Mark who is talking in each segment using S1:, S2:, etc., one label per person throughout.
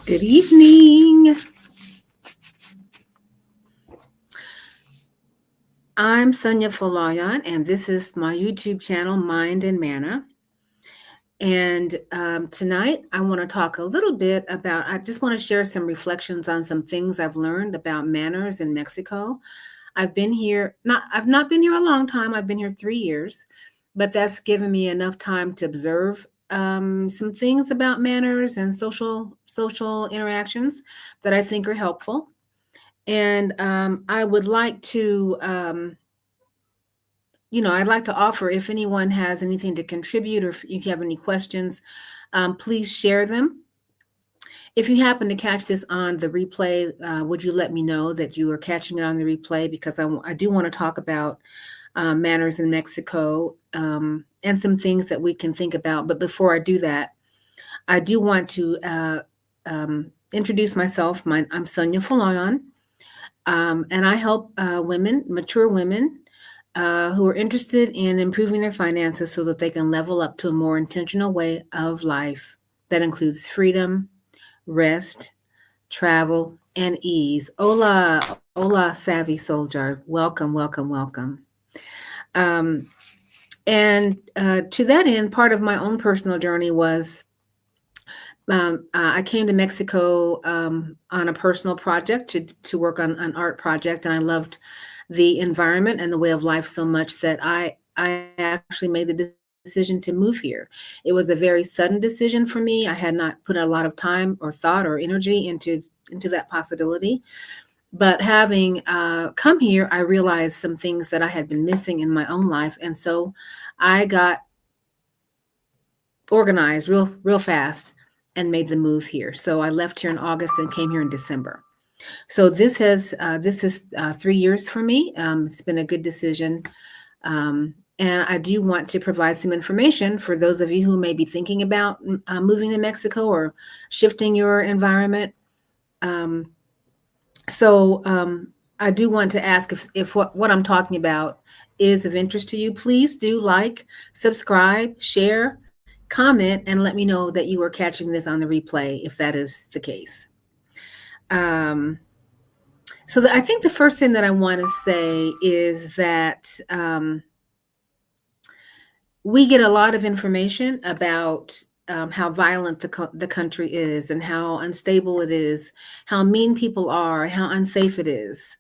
S1: Good evening. I'm Sonia Folayan, and this is my YouTube channel, Mind and Manna. And tonight, I want to talk a little bit about, I just want to share some reflections on some things I've learned about manners in Mexico. I've not been here a long time. I've been here 3 years, but that's given me enough time to observe some things about manners and social interactions that I think are helpful. And I would like to, I'd like to offer if anyone has anything to contribute or if you have any questions, please share them. If you happen to catch this on the replay, would you let me know that you are catching it on the replay? Because I do want to talk about manners in Mexico and some things that we can think about. But before I do that, I do want to introduce myself. I'm Sonia Folayan. And I help mature women, who are interested in improving their finances so that they can level up to a more intentional way of life that includes freedom, rest, travel, and ease. Hola, savvy soldier. Welcome, welcome, welcome. Um, and to that end, part of my own personal journey was I came to Mexico on a personal project to work on an art project, and I loved the environment and the way of life so much that I actually made the decision to move here. It was a very sudden decision for me. I had not put a lot of time or thought or energy into that possibility. But having come here, I realized some things that I had been missing in my own life, and so I got organized real fast and made the move here. So I left here in August and came here in December. So this is 3 years for me. It's been a good decision. And I do want to provide some information for those of you who may be thinking about moving to Mexico or shifting your environment. So I do want to ask if what I'm talking about is of interest to you. Please do like, subscribe, share, comment, and let me know that you are catching this on the replay if that is the case. I think the first thing that I want to say is that we get a lot of information about how violent the country is and how unstable it is, how mean people are, how unsafe it is.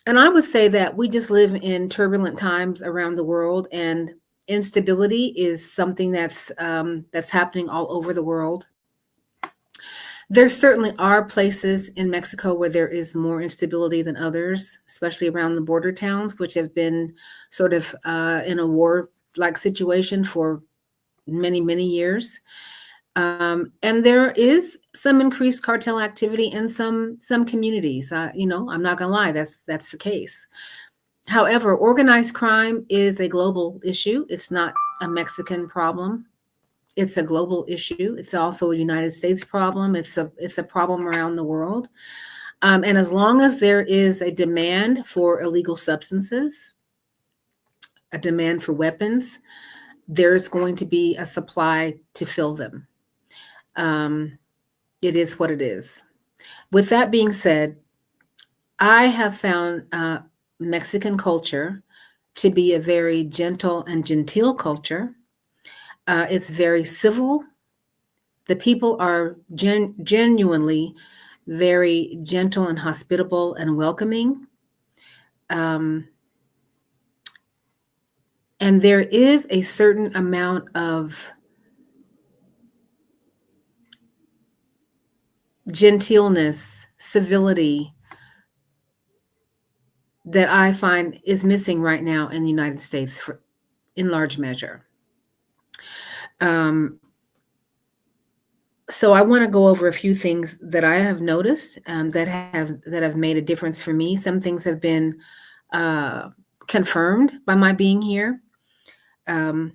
S1: And I would say that we just live in turbulent times around the world, and instability is something that's happening all over the world. There certainly are places in Mexico where there is more instability than others, especially around the border towns, which have been sort of in a war-like situation for many, many years. And there is some increased cartel activity in some communities. I'm not gonna lie, that's the case. However, organized crime is a global issue. It's not a Mexican problem. It's a global issue. It's also a United States problem. It's a problem around the world. And as long as there is a demand for illegal substances, a demand for weapons, there's going to be a supply to fill them. It is what it is. With that being said, I have found Mexican culture to be a very gentle and genteel culture. It's very civil. The people are genuinely very gentle and hospitable and welcoming. And there is a certain amount of genteelness, civility that I find is missing right now in the United States in large measure. So I want to go over a few things that I have noticed that have made a difference for me. Some things have been confirmed by my being here. And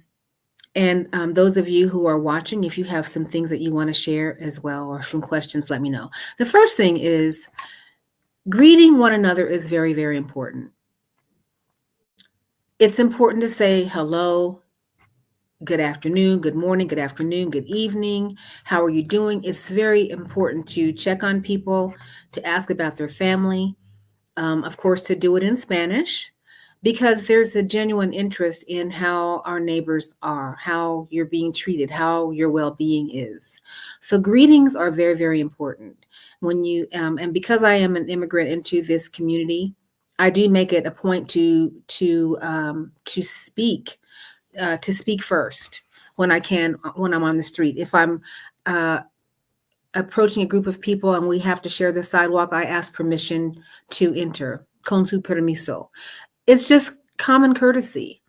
S1: those of you who are watching, if you have some things that you want to share as well or some questions, let me know. The first thing is greeting one another is very, very important. It's important to say hello, good afternoon, good morning, good afternoon, good evening. How are you doing? It's very important to check on people, to ask about their family, of course, to do it in Spanish, because there's a genuine interest in how our neighbors are, how you're being treated, how your well being is. So, greetings are very, very important. And because I am an immigrant into this community, I do make it a point to speak first when I can, when I'm on the street. If I'm uh, approaching a group of people and we have to share the sidewalk, I ask permission to enter. Con su permiso. It's just common courtesy.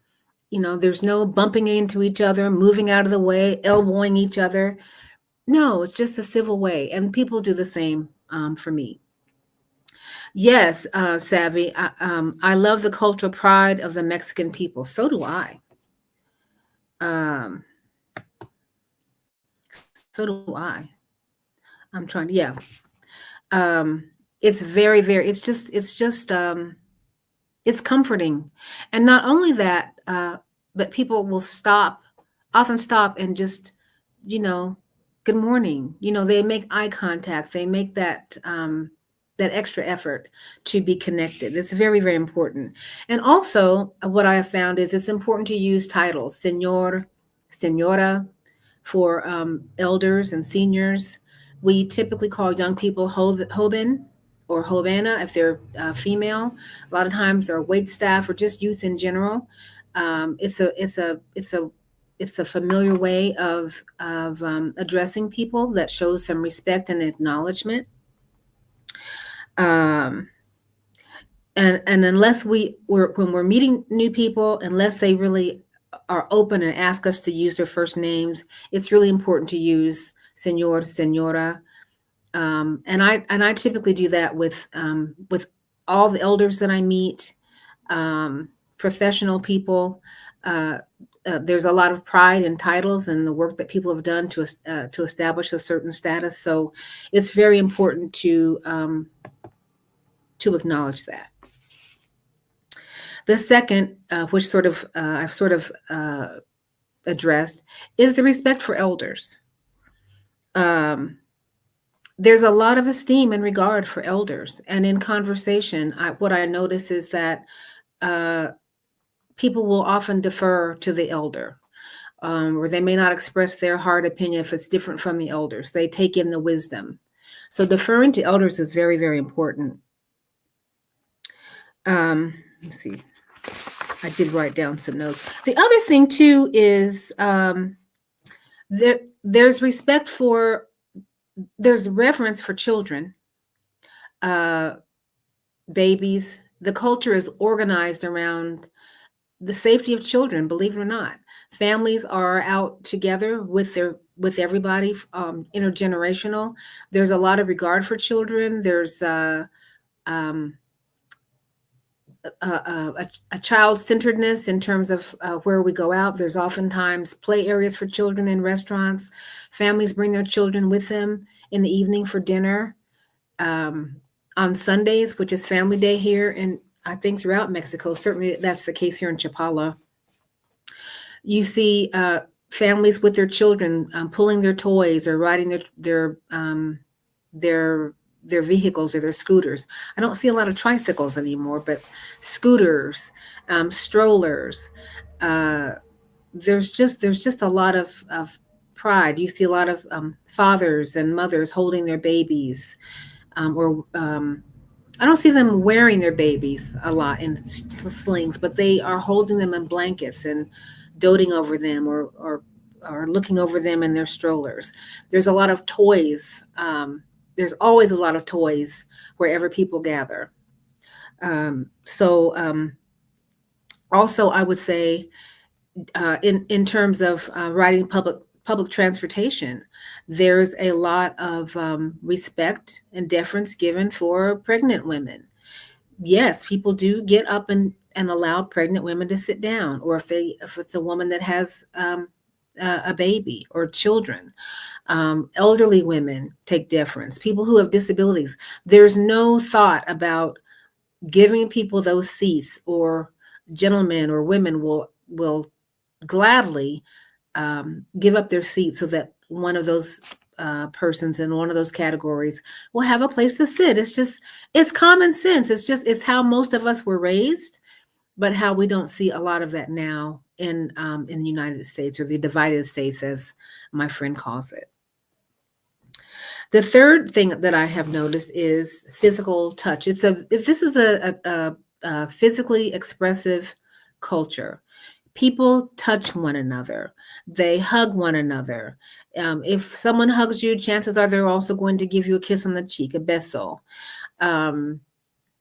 S1: There's no bumping into each other, moving out of the way, elbowing each other. No, it's just a civil way. And people do the same for me. Yes, Savvy, I love the cultural pride of the Mexican people. So do I. Um, so do I. I'm trying to, yeah. It's very, very, it's comforting. And not only that, but people will often stop and just, you know, good morning. They make eye contact. They make that extra effort to be connected. It's very, very important. And also, what I have found is it's important to use titles, señor, señora, for elders and seniors. We typically call young people Hoben or Hobana if they're female. A lot of times they're wait staff or just youth in general. It's a familiar way of addressing people that shows some respect and acknowledgement. Um, and unless when we're meeting new people, unless they really are open and ask us to use their first names, it's really important to use señor, señora. And I typically do that with all the elders that I meet, professional people. There's a lot of pride in titles and the work that people have done to establish a certain status. So it's very important to acknowledge that. The second, which I've sort of addressed, is the respect for elders. There's a lot of esteem and regard for elders, and in conversation, what I notice is that uh, people will often defer to the elder, or they may not express their hard opinion if it's different from the elders. They take in the wisdom. So deferring to elders is very, very important. Let's see. I did write down some notes. The other thing too is there's reverence for children, babies. The culture is organized around the safety of children. Believe it or not, families are out together with everybody, intergenerational. There's a lot of regard for children. There's um, a child-centeredness in terms of where we go out. There's oftentimes play areas for children in restaurants. Families bring their children with them in the evening for dinner. On Sundays, which is Family Day here, and I think throughout Mexico, certainly that's the case here in Chapala. You see families with their children pulling their toys or riding their vehicles or their scooters. I don't see a lot of tricycles anymore, but scooters, strollers. There's just a lot of pride. You see a lot of fathers and mothers holding their babies, or I don't see them wearing their babies a lot in slings, but they are holding them in blankets and doting over them, or looking over them in their strollers. There's a lot of toys. There's always a lot of toys wherever people gather. So also, I would say, in terms of riding public transportation, there's a lot of respect and deference given for pregnant women. Yes, people do get up and allow pregnant women to sit down, or if it's a woman that has a baby or children. Elderly women take deference. People who have disabilities, there's no thought about giving people those seats, or gentlemen or women will gladly give up their seat so that one of those persons in one of those categories will have a place to sit. It's common sense. It's how most of us were raised, but how we don't see a lot of that now in the United States, or the divided states, as my friend calls it. The third thing that I have noticed is physical touch. This is a physically expressive culture. People touch one another. They hug one another. If someone hugs you, chances are they're also going to give you a kiss on the cheek, a beso. Um,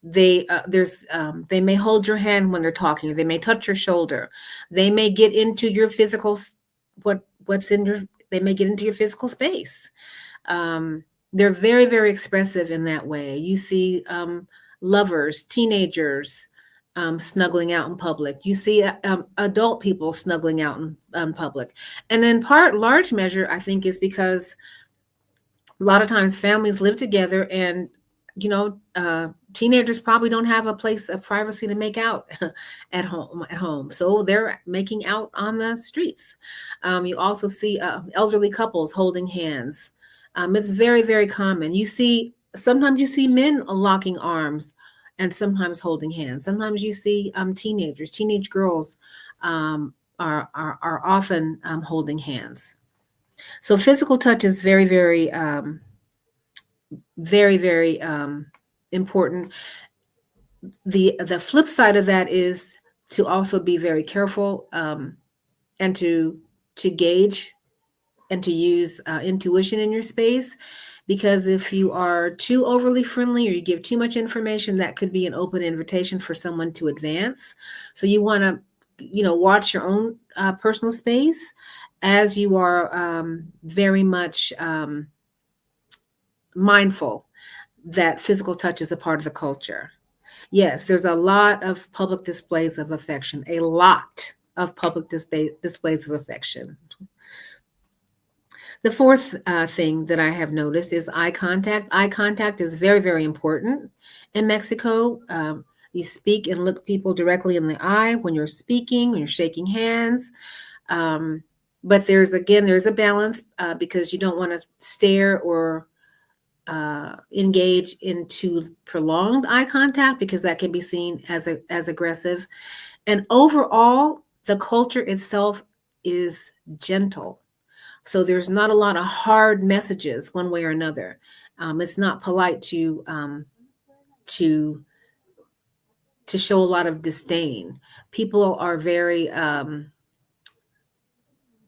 S1: they may hold your hand when they're talking. Or they may touch your shoulder. They may get into your physical what's in your. They may get into your physical space. They're very, very expressive in that way. You see lovers, teenagers snuggling out in public. You see adult people snuggling out in public. And in large measure, I think, is because a lot of times families live together, and teenagers probably don't have a place of privacy to make out at home, so they're making out on the streets. You also see elderly couples holding hands. It's very, very common. Sometimes you see men locking arms and sometimes holding hands. Sometimes you see teenage girls are often holding hands. So physical touch is very, very, very, very important. The flip side of that is to also be very careful and to gauge and to use intuition in your space, because if you are too overly friendly or you give too much information, that could be an open invitation for someone to advance. So you want to watch your own personal space, as you are very much mindful that physical touch is a part of the culture. Yes, there's a lot of public displays of affection, a lot of public displays of affection. The fourth thing that I have noticed is eye contact. Eye contact is very, very important in Mexico. You speak and look people directly in the eye when you're speaking, when you're shaking hands. But there's a balance because you don't want to stare or engage into prolonged eye contact, because that can be seen as aggressive. And overall, the culture itself is gentle. So there's not a lot of hard messages one way or another. It's not polite to show a lot of disdain. People are very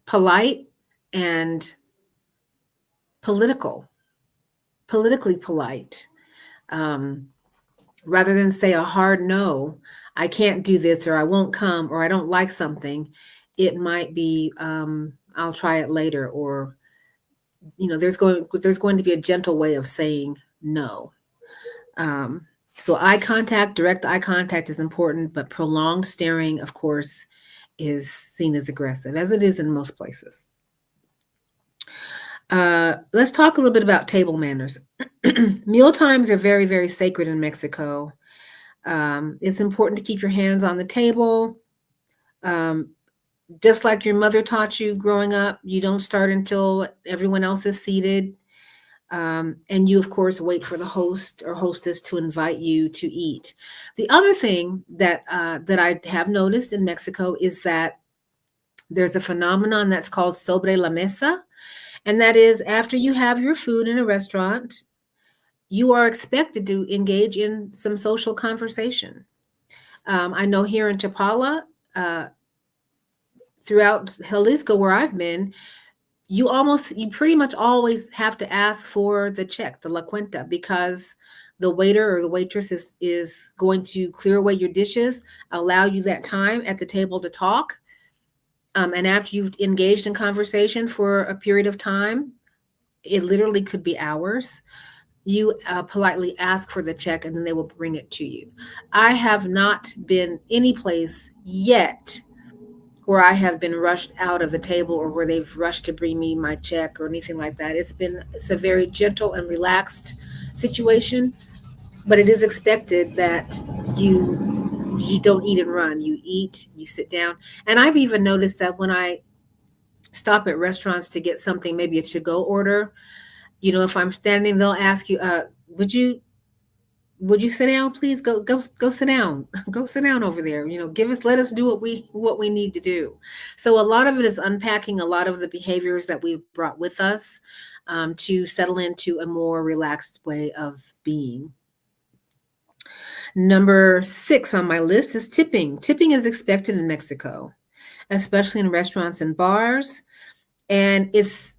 S1: polite and politically polite. Rather than say a hard no, I can't do this, or I won't come, or I don't like something, it might be I'll try it later, or there's going to be a gentle way of saying no. So direct eye contact is important, but prolonged staring, of course, is seen as aggressive, as it is in most places. Let's talk a little bit about table manners. Meal times are very, very sacred in Mexico. It's important to keep your hands on the table. Just like your mother taught you growing up, you don't start until everyone else is seated. And you, of course, wait for the host or hostess to invite you to eat. The other thing that I have noticed in Mexico is that there's a phenomenon that's called sobre la mesa. And that is, after you have your food in a restaurant, you are expected to engage in some social conversation. I know here in Chapala, throughout Jalisco, where I've been, you pretty much always have to ask for the check, the la cuenta, because the waiter or the waitress is going to clear away your dishes, allow you that time at the table to talk. And after you've engaged in conversation for a period of time, it literally could be hours, you politely ask for the check, and then they will bring it to you. I have not been any place yet where I have been rushed out of the table, or where they've rushed to bring me my check or anything like that. It's a very gentle and relaxed situation, but it is expected that you don't eat and run. You eat, you sit down. And I've even noticed that when I stop at restaurants to get something, maybe a to-go order. If I'm standing, they'll ask you, would you sit down, please? Go sit down. Go sit down over there. Let us do what we need to do. So a lot of it is unpacking a lot of the behaviors that we've brought with us, to settle into a more relaxed way of being. Number 6 on my list is tipping. Tipping is expected in Mexico, especially in restaurants and bars. And it's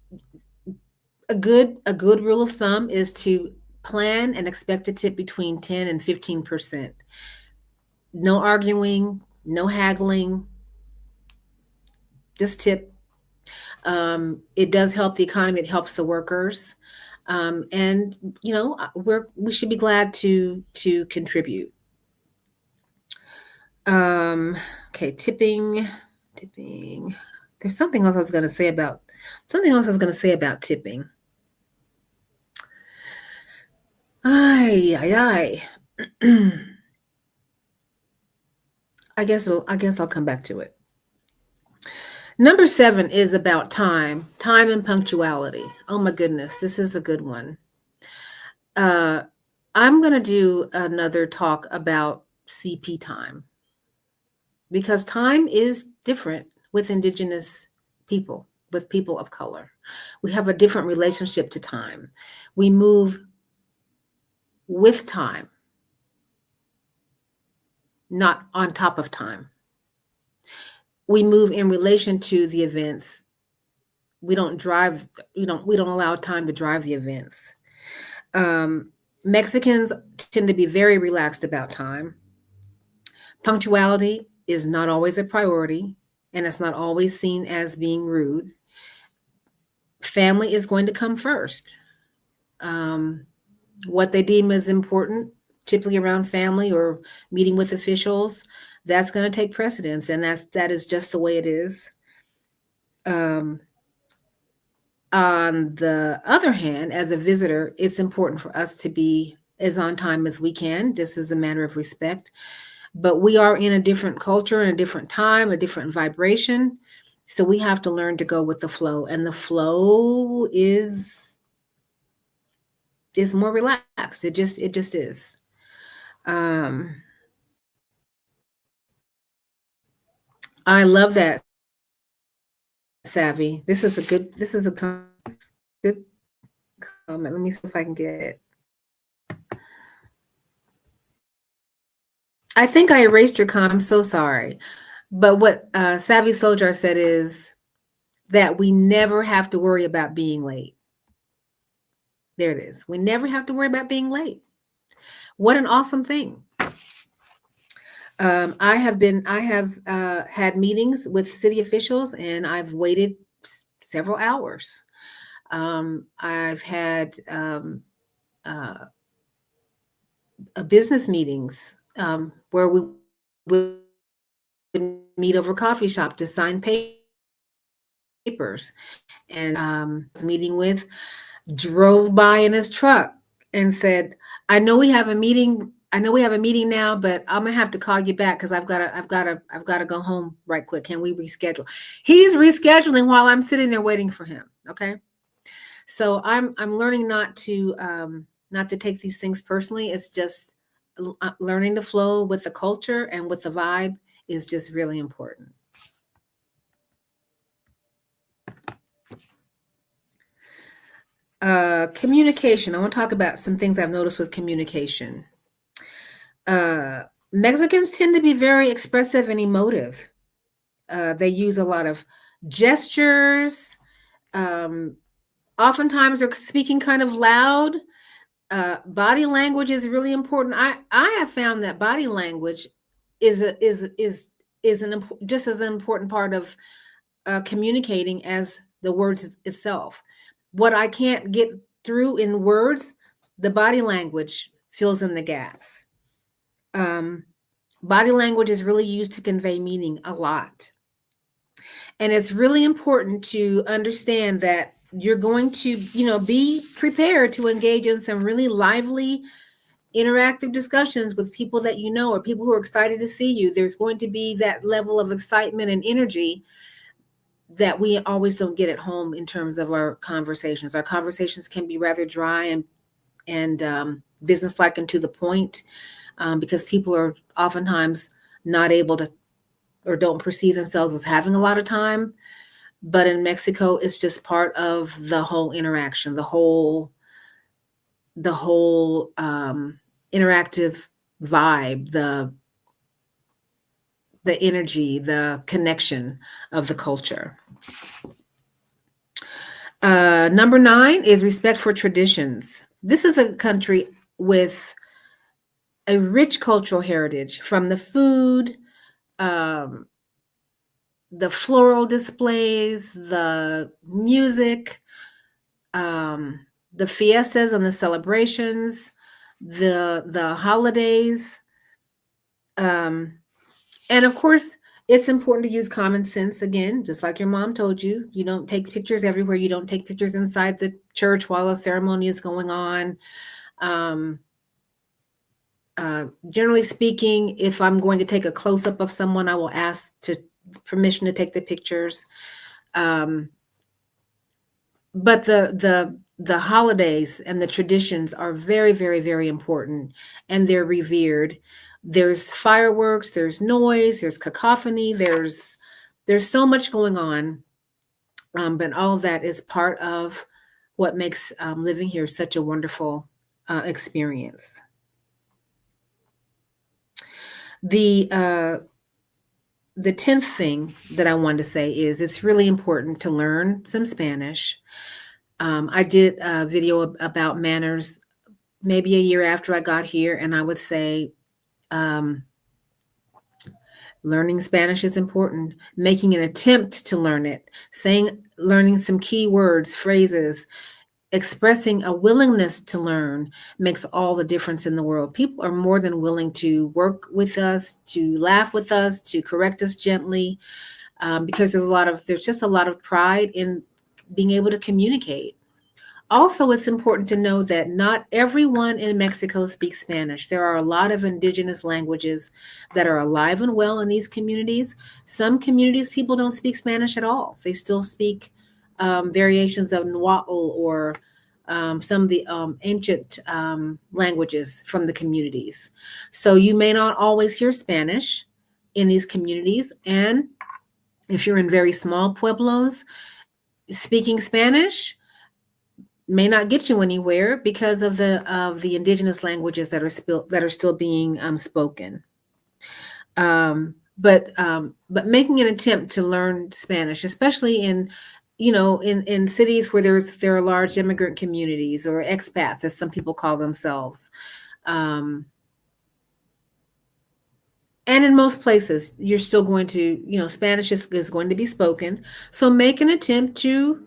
S1: a good rule of thumb is to plan and expect a tip between 10 and 15%. No arguing, no haggling, just tip. It does help the economy. It helps the workers. And we should be glad to contribute. Okay, tipping. There's something else I was going to say about tipping. Ay. I guess I'll come back to it. Number 7 is about time and punctuality. Oh my goodness, this is a good one. I'm going to do another talk about CP time, because time is different with Indigenous people, with people of color. We have a different relationship to time. We move with time, not on top of time. We move in relation to the events. We don't allow time to drive the events. Mexicans tend to be very relaxed about time. Punctuality is not always a priority, and it's not always seen as being rude. Family is going to come first. What they deem as important, typically around family or meeting with officials, that's going to take precedence, and that is just the way it is. On the other hand, as a visitor, it's important for us to be as on time as we can. This is a matter of respect. But we are in a different culture, in a different time, a different vibration. So we have to learn to go with the flow. And the flow is more relaxed. It just is. I love that, Savvy. This is a good comment. Let me see if I can get it. I think I erased your comment. I'm so sorry. But what Savvy Soldier said is that we never have to worry about being late. There it is. We never have to worry about being late. What an awesome thing. I have had meetings with city officials, and I've waited several hours. I've had business meetings where we would meet over coffee shop to sign papers. And meeting with drove by in his truck and said, I know we have a meeting now, but I'm gonna have to call you back because I've gotta go home right quick. Can we reschedule? He's rescheduling while I'm sitting there waiting for him. Okay. So I'm learning not to take these things personally. It's just learning to flow with the culture and with the vibe is just really important. Communication. I want to talk about some things I've noticed with communication. Mexicans tend to be very expressive and emotive. They use a lot of gestures. Oftentimes they're speaking kind of loud. Body language is really important. I have found that body language is just as an important part of communicating as the words itself. What I can't get through in words, the body language fills in the gaps. Body language is really used to convey meaning a lot. And it's really important to understand that you're going to, be prepared to engage in some really lively, interactive discussions with people that you know or people who are excited to see you. There's going to be that level of excitement and energy that we always don't get at home in terms of our conversations. Our conversations can be rather dry and businesslike and to the point, because people are oftentimes not able to or don't perceive themselves as having a lot of time. But in Mexico, it's just part of the whole interaction, the whole interactive vibe, the energy, the connection of the culture. Number 9 is respect for traditions. This is a country with a rich cultural heritage, from the food, um, the floral displays, the music, the fiestas and the celebrations, the holidays, um, and of course, it's important to use common sense again, just like your mom told you. You don't take pictures everywhere. You don't take pictures inside the church while a ceremony is going on. Um, Generally speaking, if I'm going to take a close up of someone, I will ask to permission to take the pictures. Um, but the holidays and the traditions are very, very, very important, and they're revered. There's fireworks, there's noise, there's cacophony, there's so much going on, but all of that is part of what makes living here such a wonderful experience. The 10th thing that I wanted to say is it's really important to learn some Spanish. I did a video about manners maybe a year after I got here, and I would say um, learning Spanish is important. Making an attempt to learn it, learning some key words, phrases, expressing a willingness to learn makes all the difference in the world. People are more than willing to work with us, to laugh with us, to correct us gently, because there's just a lot of pride in being able to communicate. Also, it's important to know that not everyone in Mexico speaks Spanish. There are a lot of indigenous languages that are alive and well in these communities. Some communities, people don't speak Spanish at all. They still speak variations of Nahuatl or some of the ancient languages from the communities. So you may not always hear Spanish in these communities. And if you're in very small pueblos, speaking Spanish may not get you anywhere because of the indigenous languages that are still being spoken. But making an attempt to learn Spanish, especially in cities where there are large immigrant communities or expats, as some people call themselves. And in most places, you're still going to, Spanish is going to be spoken. So make an attempt to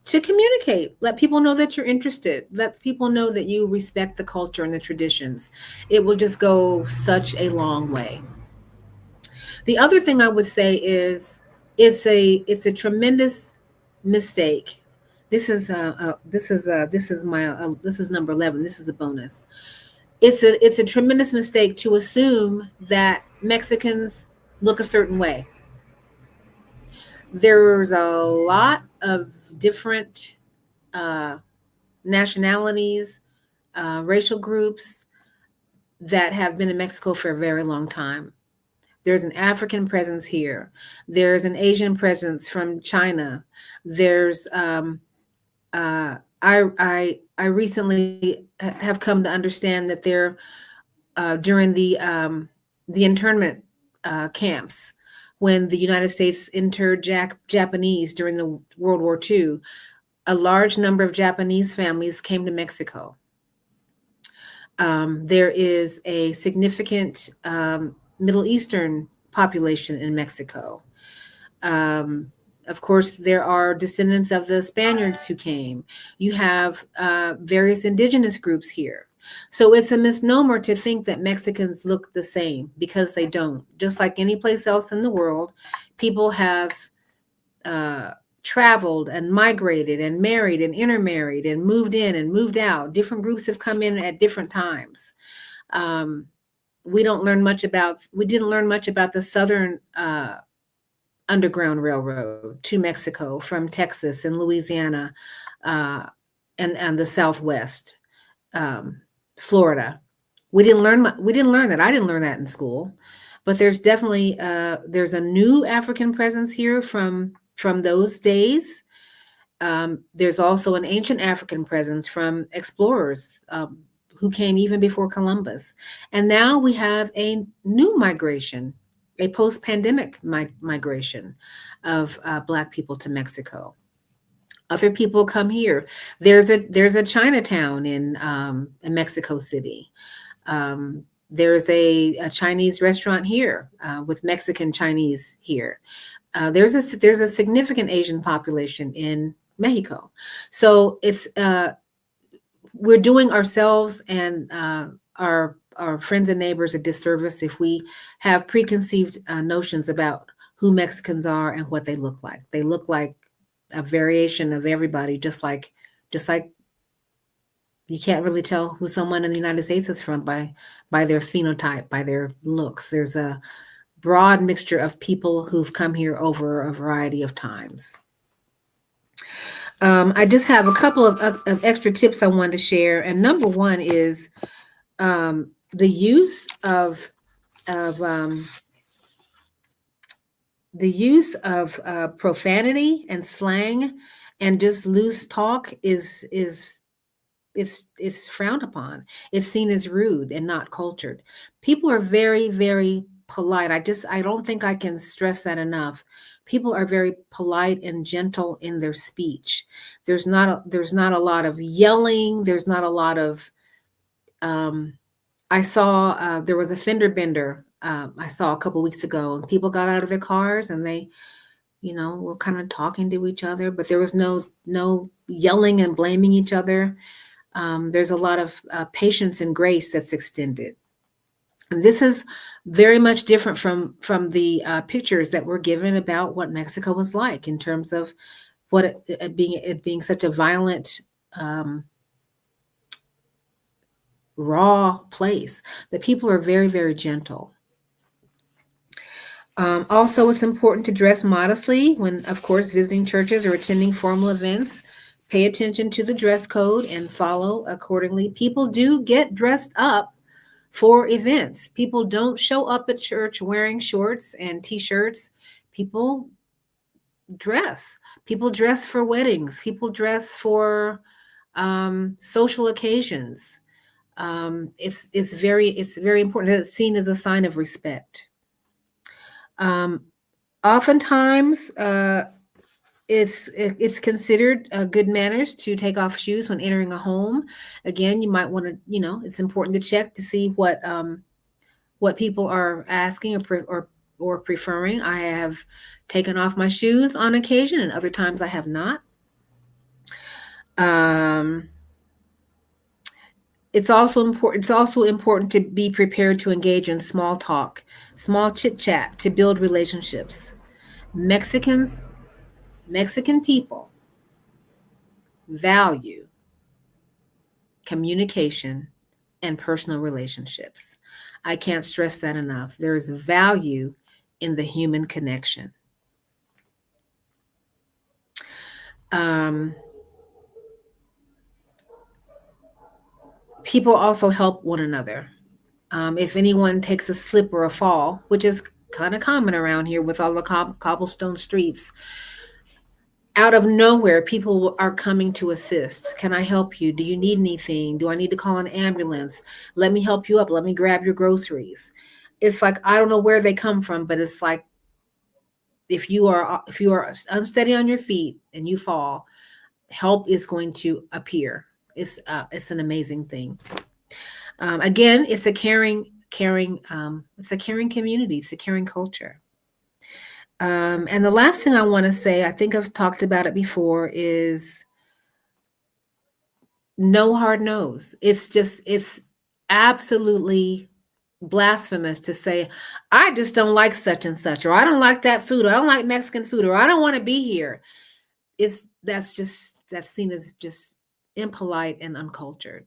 S1: communicate. Let people know that you're interested. Let people know that you respect the culture and the traditions. It will just go such a long way. The other thing I would say is it's a tremendous mistake. This is number 11. This is a bonus. It's a tremendous mistake to assume that Mexicans look a certain way. There's a lot of different nationalities, racial groups that have been in Mexico for a very long time. There's an African presence here. There's an Asian presence from China. There's I recently have come to understand that there during the internment camps, when the United States interned Japanese during the World War II, a large number of Japanese families came to Mexico. There is a significant Middle Eastern population in Mexico. Of course, there are descendants of the Spaniards who came. You have various indigenous groups here. So it's a misnomer to think that Mexicans look the same, because they don't. Just like any place else in the world, people have traveled and migrated and married and intermarried and moved in and moved out. Different groups have come in at different times. We didn't learn much about the southern Underground Railroad to Mexico from Texas and Louisiana, uh, and the Southwest, um, Florida. We didn't learn that. I didn't learn that in school, but there's definitely there's a new African presence here from those days. There's also an ancient African presence from explorers who came even before Columbus. And now we have a new migration, a post pandemic migration of Black people to Mexico. Other people come here. There's a Chinatown in Mexico City. There's a Chinese restaurant here with Mexican Chinese here. There's a significant Asian population in Mexico, so it's we're doing ourselves and our friends and neighbors a disservice if we have preconceived notions about who Mexicans are and what they look like. They look like a variation of everybody, just like you can't really tell who someone in the United States is from by their phenotype, by their looks. There's a broad mixture of people who've come here over a variety of times. I just have a couple of extra tips I wanted to share. And number one is the use of the use of profanity and slang and just loose talk is it's frowned upon. It's seen as rude and not cultured. People are very, very polite. I don't think I can stress that enough. People are very polite and gentle in their speech. There's not a lot of yelling. There's not a lot of I saw there was a fender bender I saw a couple weeks ago, and people got out of their cars and they, were kind of talking to each other, but there was no yelling and blaming each other. There's a lot of patience and grace that's extended. And this is very much different from the pictures that were given about what Mexico was like in terms of what it being such a violent, raw place. The people are very, very gentle. Also, it's important to dress modestly when, of course, visiting churches or attending formal events. Pay attention to the dress code and follow accordingly. People do get dressed up for events. People don't show up at church wearing shorts and t-shirts. People dress. People dress for weddings. People dress for social occasions. It's very important that it's seen as a sign of respect. Oftentimes, it's considered good manners to take off shoes when entering a home. Again, you might want to, it's important to check to see what people are asking or preferring. I have taken off my shoes on occasion, and other times I have not. It's also important to be prepared to engage in small talk, small chit chat to build relationships. Mexican people value communication and personal relationships. I can't stress that enough. There is value in the human connection. People also help one another. If anyone takes a slip or a fall, which is kind of common around here with all the cobblestone streets, out of nowhere, people are coming to assist. Can I help you? Do you need anything? Do I need to call an ambulance? Let me help you up. Let me grab your groceries. It's like, I don't know where they come from, but it's like if you are unsteady on your feet and you fall, help is going to appear. It's an amazing thing. Again, it's a caring community. It's a caring culture. And the last thing I want to say, I think I've talked about it before, is no hard nose. It's absolutely blasphemous to say, I just don't like such and such, or I don't like that food, or I don't like Mexican food, or I don't want to be here. That's seen as just impolite and uncultured.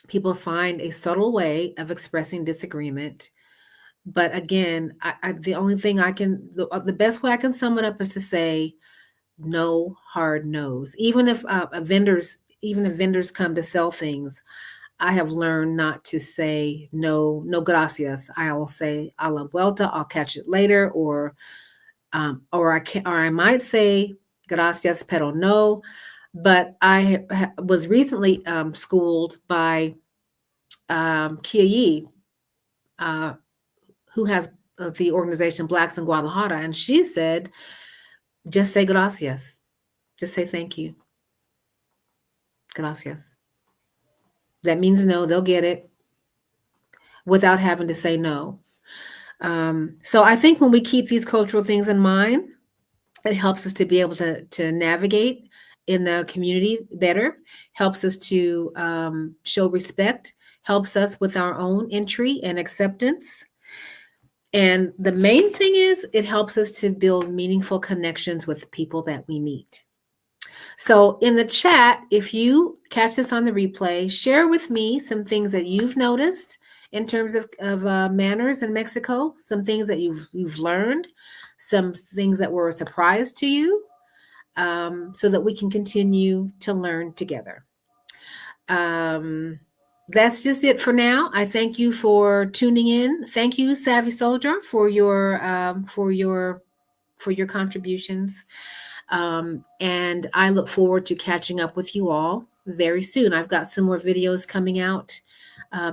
S1: People find a subtle way of expressing disagreement But again, the only thing the best way I can sum it up is to say no hard no's. Even if even if vendors come to sell things, I have learned not to say no, no gracias. I will say a la vuelta. I'll catch it later, or I might say gracias, pero no. But I was recently schooled by Kia Yee, uh, who has the organization Blacks in Guadalajara, and she said, just say gracias. Just say thank you. Gracias. That means no, they'll get it without having to say no. So I think when we keep these cultural things in mind, it helps us to be able to navigate in the community better, helps us to show respect, helps us with our own entry and acceptance. And the main thing is it helps us to build meaningful connections with people that we meet. So in the chat, if you catch this on the replay, share with me some things that you've noticed in terms of manners in Mexico, some things that you've learned, some things that were a surprise to you, so that we can continue to learn together. That's just it for now. I thank you for tuning in. Thank you, Savvy Soldier, for your contributions. And I look forward to catching up with you all very soon. I've got some more videos coming out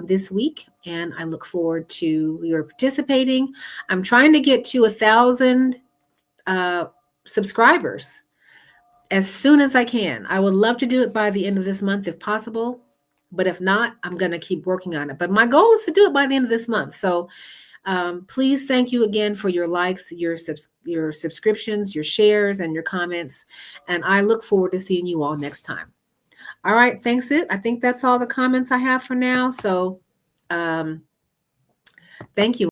S1: this week, and I look forward to your participating. I'm trying to get to 1,000 subscribers as soon as I can. I would love to do it by the end of this month if possible, but if not, I'm going to keep working on it. But my goal is to do it by the end of this month. So please, thank you again for your likes, your subscriptions, your shares, and your comments. And I look forward to seeing you all next time. All right, thanks. I think that's all the comments I have for now. So thank you.